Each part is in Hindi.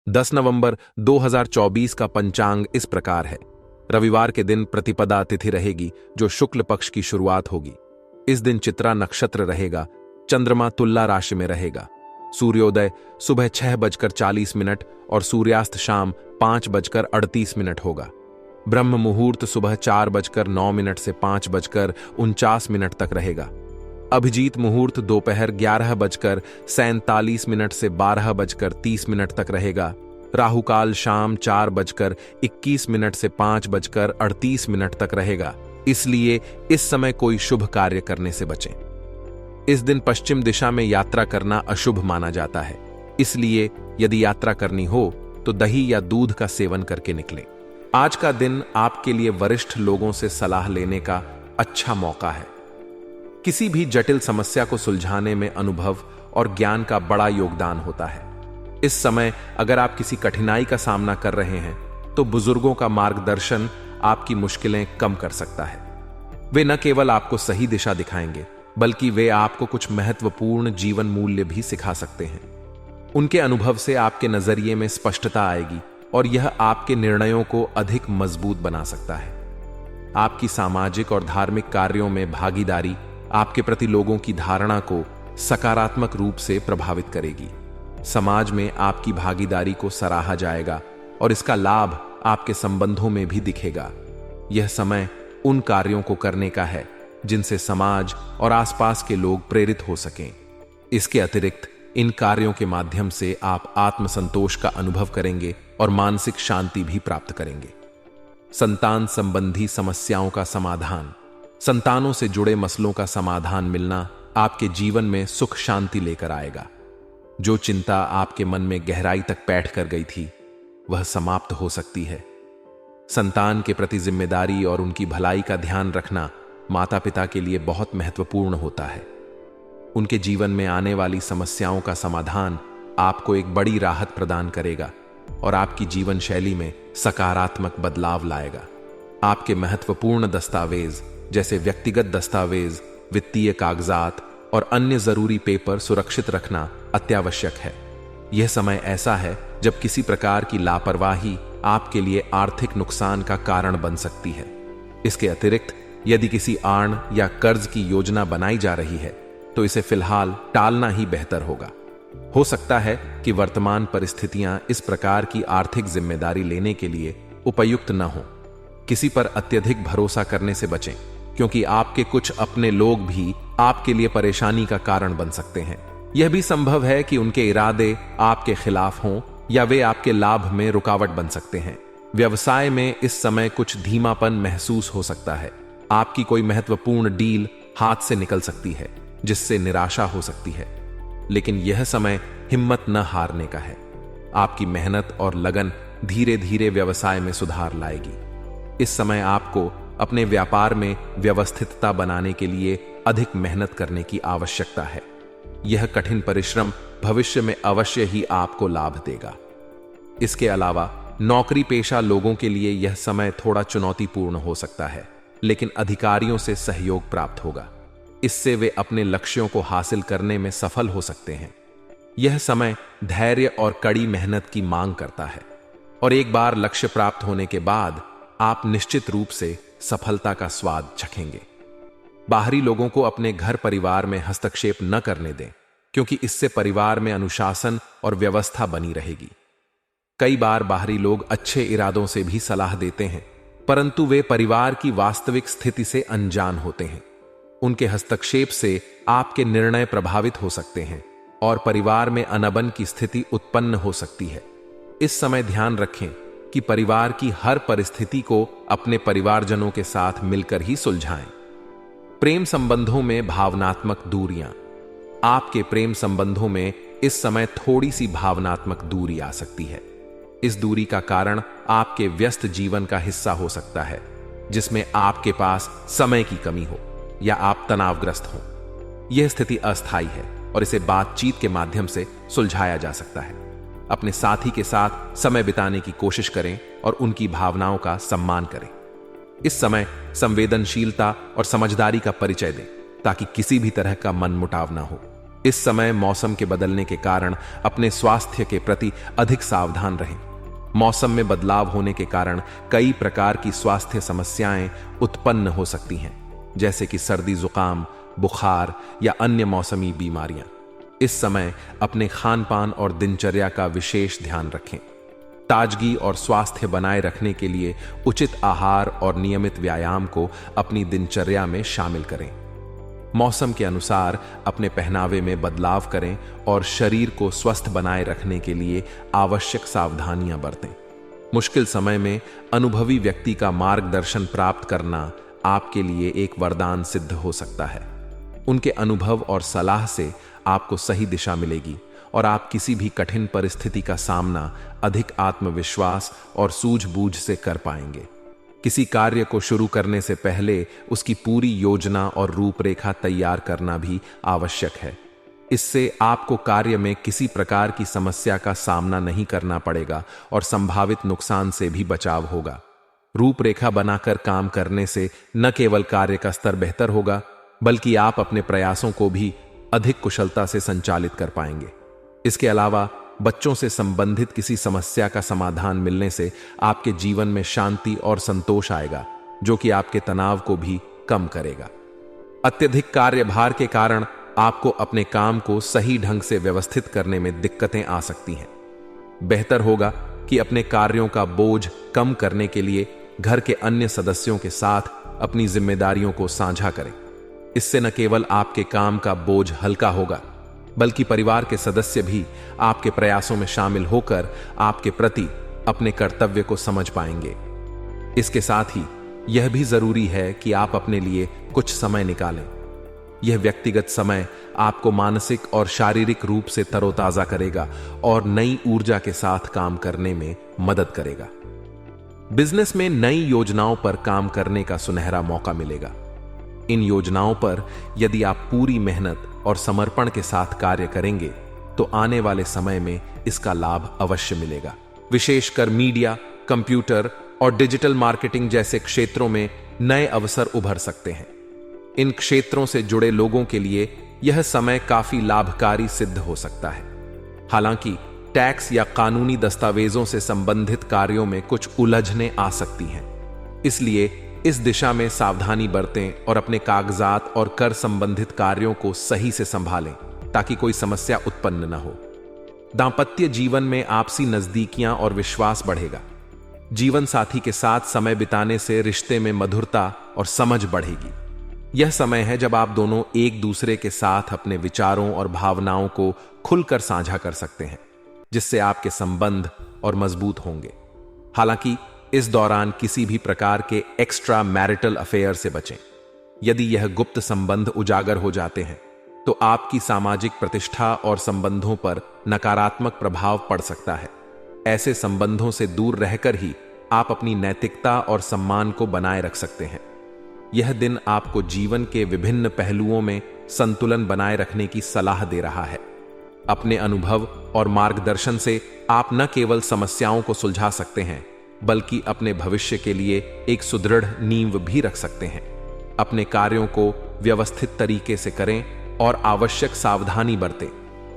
10 नवंबर 2024 का पंचांग इस प्रकार है। रविवार के दिन प्रतिपदा तिथि रहेगी, जो शुक्ल पक्ष की शुरुआत होगी। इस दिन चित्रा नक्षत्र रहेगा। चंद्रमा तुला राशि में रहेगा। सूर्योदय सुबह 6:40 और सूर्यास्त शाम 5:38 होगा। ब्रह्म मुहूर्त सुबह 4:09 से 5:49 तक रहेगा। अभिजीत मुहूर्त दोपहर 11:47 से 12:30 तक रहेगा। राहुकाल शाम 4:21 से 5:38 तक रहेगा। इसलिए इस समय कोई शुभ कार्य करने से बचें। इस दिन पश्चिम दिशा में यात्रा करना अशुभ माना जाता है। इसलिए यदि यात्रा करनी हो तो दही या दूध का सेवन करके निकलें। आज का दिन आपके लिए वरिष्ठ लोगों से सलाह लेने का अच्छा मौका है। किसी भी जटिल समस्या को सुलझाने में अनुभव और ज्ञान का बड़ा योगदान होता है। इस समय अगर आप किसी कठिनाई का सामना कर रहे हैं तो बुजुर्गों का मार्गदर्शन आपकी मुश्किलें कम कर सकता है। वे न केवल आपको सही दिशा दिखाएंगे, बल्कि वे आपको कुछ महत्वपूर्ण जीवन मूल्य भी सिखा सकते हैं। उनके अनुभव से आपके नजरिए में स्पष्टता आएगी और यह आपके निर्णयों को अधिक मजबूत बना सकता है। आपकी सामाजिक और धार्मिक कार्यों में भागीदारी आपके प्रति लोगों की धारणा को सकारात्मक रूप से प्रभावित करेगी। समाज में आपकी भागीदारी को सराहा जाएगा और इसका लाभ आपके संबंधों में भी दिखेगा। यह समय उन कार्यों को करने का है जिनसे समाज और आसपास के लोग प्रेरित हो सकें। इसके अतिरिक्त इन कार्यों के माध्यम से आप आत्मसंतोष का अनुभव करेंगे और मानसिक शांति भी प्राप्त करेंगे। संतान संबंधी समस्याओं का समाधान, संतानों से जुड़े मसलों का समाधान मिलना आपके जीवन में सुख शांति लेकर आएगा। जो चिंता आपके मन में गहराई तक बैठ कर गई थी, वह समाप्त हो सकती है। संतान के प्रति जिम्मेदारी और उनकी भलाई का ध्यान रखना माता पिता के लिए बहुत महत्वपूर्ण होता है। उनके जीवन में आने वाली समस्याओं का समाधान आपको एक बड़ी राहत प्रदान करेगा और आपकी जीवन शैली में सकारात्मक बदलाव लाएगा। आपके महत्वपूर्ण दस्तावेज जैसे व्यक्तिगत दस्तावेज, वित्तीय कागजात और अन्य जरूरी पेपर सुरक्षित रखना अत्यावश्यक है। यह समय ऐसा है जब किसी प्रकार की लापरवाही आपके लिए आर्थिक नुकसान का कारण बन सकती है। इसके अतिरिक्त यदि किसी आड़ या कर्ज की योजना बनाई जा रही है तो इसे फिलहाल टालना ही बेहतर होगा। हो सकता है कि वर्तमान परिस्थितियां इस प्रकार की आर्थिक जिम्मेदारी लेने के लिए उपयुक्त न हो। किसी पर अत्यधिक भरोसा करने से बचें, क्योंकि आपके कुछ अपने लोग भी आपके लिए परेशानी का कारण बन सकते हैं। यह भी संभव है कि उनके इरादे आपके खिलाफ हों या वे आपके लाभ में रुकावट बन सकते हैं। व्यवसाय में इस समय कुछ धीमापन महसूस हो सकता है। आपकी कोई महत्वपूर्ण डील हाथ से निकल सकती है, जिससे निराशा हो सकती है। लेकिन यह समय हिम्मत न हारने का है। आपकी मेहनत और लगन धीरे धीरे व्यवसाय में सुधार लाएगी। इस समय आपको अपने व्यापार में व्यवस्थितता बनाने के लिए अधिक मेहनत करने की आवश्यकता है। यह कठिन परिश्रम भविष्य में अवश्य ही आपको लाभ देगा। इसके अलावा नौकरी पेशा लोगों के लिए यह समय थोड़ा चुनौतीपूर्ण हो सकता है, लेकिन अधिकारियों से सहयोग प्राप्त होगा। इससे वे अपने लक्ष्यों को हासिल करने में सफल हो सकते हैं। यह समय धैर्य और कड़ी मेहनत की मांग करता है और एक बार लक्ष्य प्राप्त होने के बाद आप निश्चित रूप से सफलता का स्वाद चखेंगे। बाहरी लोगों को अपने घर परिवार में हस्तक्षेप न करने दें, क्योंकि इससे परिवार में अनुशासन और व्यवस्था बनी रहेगी। कई बार बाहरी लोग अच्छे इरादों से भी सलाह देते हैं, परंतु वे परिवार की वास्तविक स्थिति से अनजान होते हैं। उनके हस्तक्षेप से आपके निर्णय प्रभावित हो सकते हैं और परिवार में अनबन की स्थिति उत्पन्न हो सकती है। इस समय ध्यान रखें कि परिवार की हर परिस्थिति को अपने परिवारजनों के साथ मिलकर ही सुलझाएं। प्रेम संबंधों में भावनात्मक दूरियां। आपके प्रेम संबंधों में इस समय थोड़ी सी भावनात्मक दूरी आ सकती है। इस दूरी का कारण आपके व्यस्त जीवन का हिस्सा हो सकता है, जिसमें आपके पास समय की कमी हो या आप तनावग्रस्त हो। यह स्थिति अस्थायी है और इसे बातचीत के माध्यम से सुलझाया जा सकता है। अपने साथी के साथ समय बिताने की कोशिश करें और उनकी भावनाओं का सम्मान करें। इस समय संवेदनशीलता और समझदारी का परिचय दें, ताकि किसी भी तरह का मनमुटाव ना हो। इस समय मौसम के बदलने के कारण अपने स्वास्थ्य के प्रति अधिक सावधान रहें। मौसम में बदलाव होने के कारण कई प्रकार की स्वास्थ्य समस्याएं उत्पन्न हो सकती हैं, जैसे कि सर्दी, जुकाम, बुखार या अन्य मौसमी बीमारियां। इस समय अपने खान पान और दिनचर्या का विशेष ध्यान रखें। ताजगी और स्वास्थ्य बनाए रखने के लिए उचित आहार और नियमित व्यायाम को अपनी दिनचर्या में शामिल करें। मौसम के अनुसार अपने पहनावे में बदलाव करें और शरीर को स्वस्थ बनाए रखने के लिए आवश्यक सावधानियां बरतें। मुश्किल समय में अनुभवी व्यक्ति का मार्गदर्शन प्राप्त करना आपके लिए एक वरदान सिद्ध हो सकता है। उनके अनुभव और सलाह से आपको सही दिशा मिलेगी और आप किसी भी कठिन परिस्थिति का सामना अधिक आत्मविश्वास और सूझबूझ से कर पाएंगे। किसी कार्य को शुरू करने से पहले उसकी पूरी योजना और रूपरेखा तैयार करना भी आवश्यक है। इससे आपको कार्य में किसी प्रकार की समस्या का सामना नहीं करना पड़ेगा और संभावित नुकसान से भी बचाव होगा। रूपरेखा बनाकर काम करने से न केवल कार्य का स्तर बेहतर होगा, बल्कि आप अपने प्रयासों को भी अधिक कुशलता से संचालित कर पाएंगे। इसके अलावा बच्चों से संबंधित किसी समस्या का समाधान मिलने से आपके जीवन में शांति और संतोष आएगा, जो कि आपके तनाव को भी कम करेगा। अत्यधिक कार्यभार के कारण आपको अपने काम को सही ढंग से व्यवस्थित करने में दिक्कतें आ सकती हैं। बेहतर होगा कि अपने कार्यों का बोझ कम करने के लिए घर के अन्य सदस्यों के साथ अपनी जिम्मेदारियों को साझा करें। इससे न केवल आपके काम का बोझ हल्का होगा, बल्कि परिवार के सदस्य भी आपके प्रयासों में शामिल होकर आपके प्रति अपने कर्तव्य को समझ पाएंगे। इसके साथ ही यह भी जरूरी है कि आप अपने लिए कुछ समय निकालें। यह व्यक्तिगत समय आपको मानसिक और शारीरिक रूप से तरोताजा करेगा और नई ऊर्जा के साथ काम करने में मदद करेगा। बिजनेस में नई योजनाओं पर काम करने का सुनहरा मौका मिलेगा। इन योजनाओं पर यदि आप पूरी मेहनत और समर्पण के साथ कार्य करेंगे तो आने वाले समय में इसका लाभ अवश्य मिलेगा। विशेषकर मीडिया, कंप्यूटर और डिजिटल मार्केटिंग जैसे क्षेत्रों में नए अवसर उभर सकते हैं। इन क्षेत्रों से जुड़े लोगों के लिए यह समय काफी लाभकारी सिद्ध हो सकता है। हालांकि टैक्स या कानूनी दस्तावेजों से संबंधित कार्यों में कुछ उलझनें आ सकती हैं। इसलिए इस दिशा में सावधानी बरतें और अपने कागजात और कर संबंधित कार्यों को सही से संभालें ताकि कोई समस्या उत्पन्न न हो। दांपत्य जीवन में आपसी नजदीकियां और विश्वास बढ़ेगा। जीवन साथी के साथ समय बिताने से रिश्ते में मधुरता और समझ बढ़ेगी। यह समय है जब आप दोनों एक दूसरे के साथ अपने विचारों और भावनाओं को खुलकर साझा कर सकते हैं, जिससे आपके संबंध और मजबूत होंगे। हालांकि इस दौरान किसी भी प्रकार के एक्स्ट्रा मैरिटल अफेयर से बचें। यदि यह गुप्त संबंध उजागर हो जाते हैं तो आपकी सामाजिक प्रतिष्ठा और संबंधों पर नकारात्मक प्रभाव पड़ सकता है। ऐसे संबंधों से दूर रहकर ही आप अपनी नैतिकता और सम्मान को बनाए रख सकते हैं। यह दिन आपको जीवन के विभिन्न पहलुओं में संतुलन बनाए रखने की सलाह दे रहा है। अपने अनुभव और मार्गदर्शन से आप न केवल समस्याओं को सुलझा सकते हैं, बल्कि अपने भविष्य के लिए एक सुदृढ़ नींव भी रख सकते हैं। अपने कार्यों को व्यवस्थित तरीके से करें और आवश्यक सावधानी बरतें,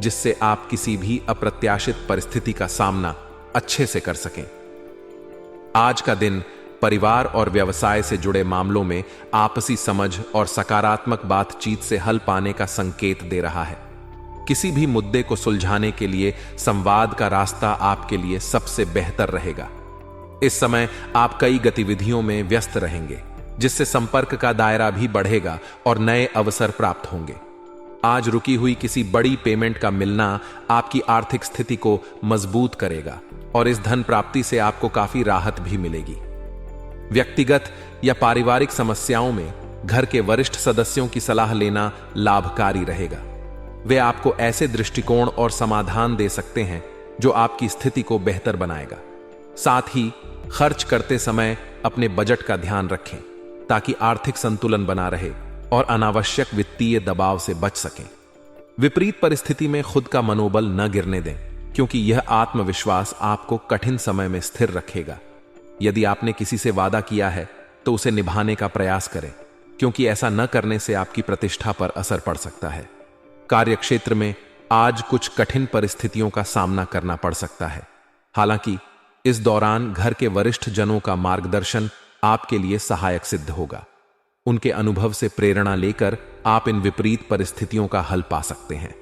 जिससे आप किसी भी अप्रत्याशित परिस्थिति का सामना अच्छे से कर सकें। आज का दिन परिवार और व्यवसाय से जुड़े मामलों में आपसी समझ और सकारात्मक बातचीत से हल पाने का संकेत दे रहा है। किसी भी मुद्दे को सुलझाने के लिए संवाद का रास्ता आपके लिए सबसे बेहतर रहेगा। इस समय आप कई गतिविधियों में व्यस्त रहेंगे, जिससे संपर्क का दायरा भी बढ़ेगा और नए अवसर प्राप्त होंगे। आज रुकी हुई किसी बड़ी पेमेंट का मिलना आपकी आर्थिक स्थिति को मजबूत करेगा और इस धन प्राप्ति से आपको काफी राहत भी मिलेगी। व्यक्तिगत या पारिवारिक समस्याओं में घर के वरिष्ठ सदस्यों की सलाह लेना लाभकारी रहेगा। वे आपको ऐसे दृष्टिकोण और समाधान दे सकते हैं जो आपकी स्थिति को बेहतर बनाएगा। साथ ही खर्च करते समय अपने बजट का ध्यान रखें ताकि आर्थिक संतुलन बना रहे और अनावश्यक वित्तीय दबाव से बच सकें। विपरीत परिस्थिति में खुद का मनोबल न गिरने दें, क्योंकि यह आत्मविश्वास आपको कठिन समय में स्थिर रखेगा। यदि आपने किसी से वादा किया है तो उसे निभाने का प्रयास करें, क्योंकि ऐसा न करने से आपकी प्रतिष्ठा पर असर पड़ सकता है। कार्यक्षेत्र में आज कुछ कठिन परिस्थितियों का सामना करना पड़ सकता है। हालांकि इस दौरान घर के वरिष्ठ जनों का मार्गदर्शन आपके लिए सहायक सिद्ध होगा। उनके अनुभव से प्रेरणा लेकर आप इन विपरीत परिस्थितियों का हल पा सकते हैं।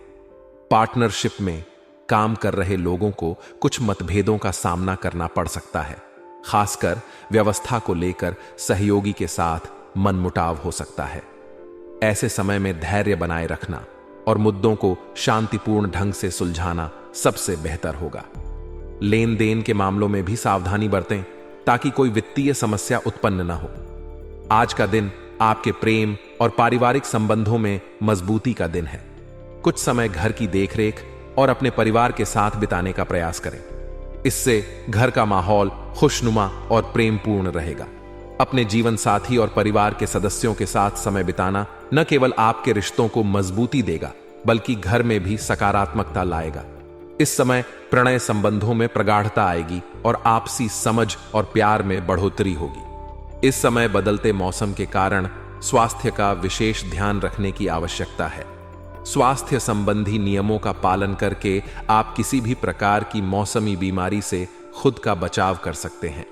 पार्टनरशिप में काम कर रहे लोगों को कुछ मतभेदों का सामना करना पड़ सकता है। खासकर व्यवस्था को लेकर सहयोगी के साथ मनमुटाव हो सकता है। ऐसे समय में धैर्य बनाए रखना और मुद्दों को शांतिपूर्ण ढंग से सुलझाना सबसे बेहतर होगा। लेन देन के मामलों में भी सावधानी बरतें ताकि कोई वित्तीय समस्या उत्पन्न न हो। आज का दिन आपके प्रेम और पारिवारिक संबंधों में मजबूती का दिन है। कुछ समय घर की देखरेख और अपने परिवार के साथ बिताने का प्रयास करें। इससे घर का माहौल खुशनुमा और प्रेमपूर्ण रहेगा। अपने जीवन साथी और परिवार के सदस्यों के साथ समय बिताना न केवल आपके रिश्तों को मजबूती देगा बल्कि घर में भी सकारात्मकता लाएगा। इस समय प्रणय संबंधों में प्रगाढ़ता आएगी और आपसी समझ और प्यार में बढ़ोतरी होगी। इस समय बदलते मौसम के कारण स्वास्थ्य का विशेष ध्यान रखने की आवश्यकता है। स्वास्थ्य संबंधी नियमों का पालन करके आप किसी भी प्रकार की मौसमी बीमारी से खुद का बचाव कर सकते हैं।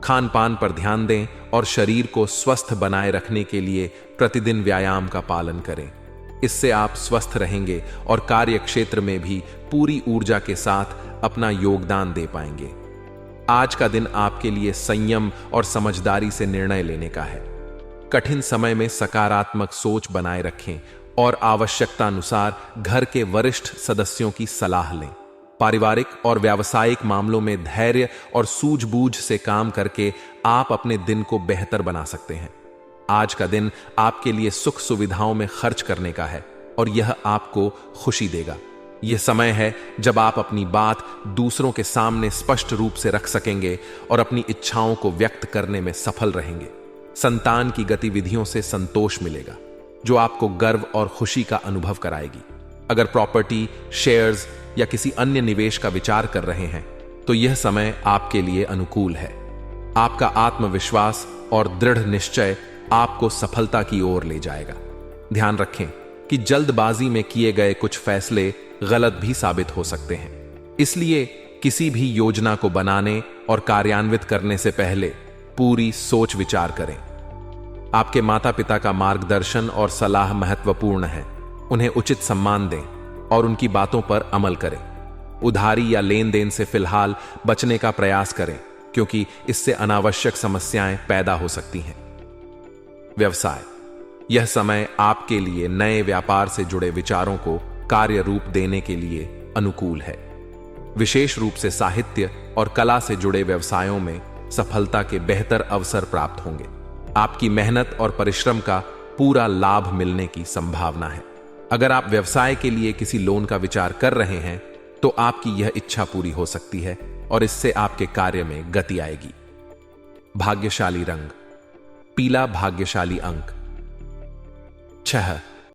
खान पान पर ध्यान दें और शरीर को स्वस्थ बनाए रखने के लिए प्रतिदिन व्यायाम का पालन करें। इससे आप स्वस्थ रहेंगे और कार्य क्षेत्र में भी पूरी ऊर्जा के साथ अपना योगदान दे पाएंगे। आज का दिन आपके लिए संयम और समझदारी से निर्णय लेने का है। कठिन समय में सकारात्मक सोच बनाए रखें और आवश्यकता अनुसार घर के वरिष्ठ सदस्यों की सलाह लें। पारिवारिक और व्यावसायिक मामलों में धैर्य और सूझबूझ से काम करके आप अपने दिन को बेहतर बना सकते हैं। आज का दिन आपके लिए सुख सुविधाओं में खर्च करने का है और यह आपको खुशी देगा। यह समय है जब आप अपनी बात दूसरों के सामने स्पष्ट रूप से रख सकेंगे और अपनी इच्छाओं को व्यक्त करने में सफल रहेंगे। संतान की गतिविधियों से संतोष मिलेगा जो आपको गर्व और खुशी का अनुभव कराएगी। अगर प्रॉपर्टी, शेयर्स या किसी अन्य निवेश का विचार कर रहे हैं तो यह समय आपके लिए अनुकूल है। आपका आत्मविश्वास और दृढ़ निश्चय आपको सफलता की ओर ले जाएगा। ध्यान रखें कि जल्दबाजी में किए गए कुछ फैसले गलत भी साबित हो सकते हैं। इसलिए किसी भी योजना को बनाने और कार्यान्वित करने से पहले पूरी सोच विचार करें। आपके माता पिता का मार्गदर्शन और सलाह महत्वपूर्ण है। उन्हें उचित सम्मान दें और उनकी बातों पर अमल करें। उधारी या लेन देन से फिलहाल बचने का प्रयास करें क्योंकि इससे अनावश्यक समस्याएं पैदा हो सकती हैं। व्यवसाय, यह समय आपके लिए नए व्यापार से जुड़े विचारों को कार्य रूप देने के लिए अनुकूल है। विशेष रूप से साहित्य और कला से जुड़े व्यवसायों में सफलता के बेहतर अवसर प्राप्त होंगे। आपकी मेहनत और परिश्रम का पूरा लाभ मिलने की संभावना है। अगर आप व्यवसाय के लिए किसी लोन का विचार कर रहे हैं तो आपकी यह इच्छा पूरी हो सकती है और इससे आपके कार्य में गति आएगी। भाग्यशाली रंग पीला, भाग्यशाली अंक 6।